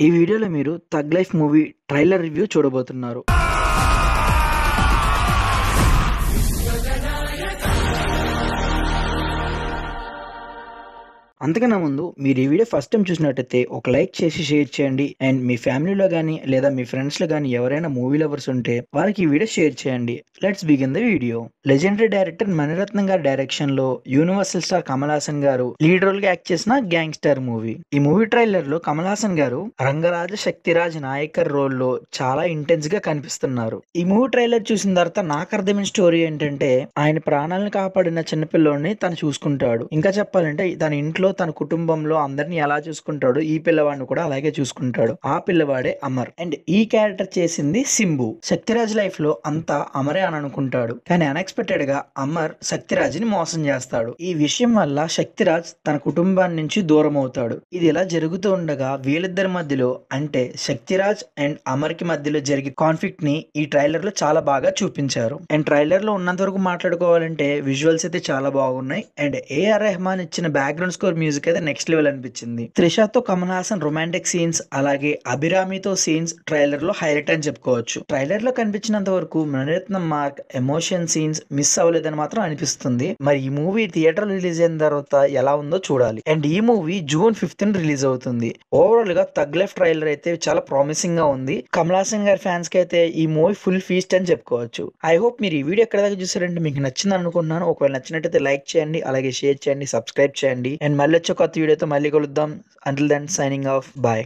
ఈ వీడియోలో మీరు 'tug life' movie trailer review చూడబోతున్నారు. అంతకన్నా ముందు మీరు ఈ వీడియో ఫస్ట్ టైం చూసినట్టయితే ఒక లైక్ చేసి షేర్ చేయండి. అండ్ మీ ఫ్యామిలీలో గానీ లేదా మీ ఫ్రెండ్స్లో గానీ ఎవరైనా మూవీ లవర్స్ ఉంటే వారికి ఈ వీడియో షేర్ చేయండి. Let's begin the video. Legendary director Mani Ratnam గారి డైరెక్షన్ లో యూనివర్సల్ స్టార్ కమల్ హాసన్ గారు లీడ్ రోల్ గా యాక్ట్ చేసిన గ్యాంగ్స్టర్ మూవీ. ఈ మూవీ ట్రైలర్ లో కమల్ హాసన్ గారు రంగరాజ శక్తిరాజ్ నాయకర్ రోల్ లో చాలా ఇంటెన్స్ గా కనిపిస్తున్నారు. ఈ మూవీ ట్రైలర్ చూసిన తర్వాత నాకు అర్థమైన స్టోరీ ఏంటంటే ఆయన ప్రాణాలను కాపాడిన చిన్నపిల్లోడిని తను చూసుకుంటాడు. ఇంకా చెప్పాలంటే తన ఇంట్లో తన కుటుంబంలో అందరిని ఎలా చూసుకుంటాడో ఈ పిల్లవాడిని కూడా అలాగే చూసుకుంటాడు. ఆ పిల్లవాడే అమర్. అండ్ ఈ క్యారెక్టర్ చేసింది సింబు. శక్తిరాజ్ లైఫ్ లో అంతా అమరే అని అనుకుంటాడు, కానీ అన్ఎక్స్పెక్టెడ్ గా అమర్ శక్తిరాజ్ ని మోసం చేస్తాడు. ఈ విషయం వల్ల శక్తిరాజ్ తన కుటుంబాన్ని నుంచి దూరం అవుతాడు. ఇది ఇలా జరుగుతూ ఉండగా వీళ్ళిద్దరి మధ్యలో అంటే శక్తిరాజ్ అండ్ అమర్ కి మధ్యలో జరిగే కాన్ఫ్లిక్ట్ ని ఈ ట్రైలర్ లో చాలా బాగా చూపించారు. అండ్ ట్రైలర్ లో ఉన్నంత వరకు మాట్లాడుకోవాలంటే విజువల్స్ అయితే చాలా బాగున్నాయి. అండ్ ఏఆర్ రెహమాన్ ఇచ్చిన బ్యాక్గ్రౌండ్ స్కోర్ మ్యూజిక్ అయితే నెక్స్ట్ లెవెల్ అనిపించింది. త్రిషాతో కమల్ హాసన్ రొమాంటిక్ సీన్స్ అలాగే అభిరామితో సీన్స్ ట్రైలర్ లో హైలైట్ అని చెప్పుకోవచ్చు. ట్రైలర్ లో కనిపించినంత వరకు Mani Ratnam mark emotion scenes miss అవ్వలేదని మాత్రం అనిపిస్తుంది. మరి ఈ మూవీ థియేటర్ రిలీజ్ అయిన తర్వాత ఎలా ఉందో చూడాలి. అండ్ ఈ మూవీ జూన్ 5th రిలీజ్ అవుతుంది. ఓవరాల్ గా థగ్ లైఫ్ ట్రైలర్ అయితే చాలా ప్రామిసింగ్ గా ఉంది. కమల్ హాసన్ గారి ఫ్యాన్స్ కి అయితే ఈ మూవీ ఫుల్ ఫీస్ట్ అని చెప్పుకోవచ్చు. ఐ హోప్ మీరు ఈ వీడియో ఎక్కడ దాకా చూసారంటే మీకు నచ్చింది అనుకుంటున్నాను. ఒకవేళ నచ్చినట్టయితే లైక్ చేయండి, అలాగే షేర్ చేయండి, సబ్స్క్రైబ్ చేయండి. అండ్ మళ్ళీ వచ్చే కొత్త వీడియోతో మళ్ళీ కలుద్దాం. Until then signing off. Bye.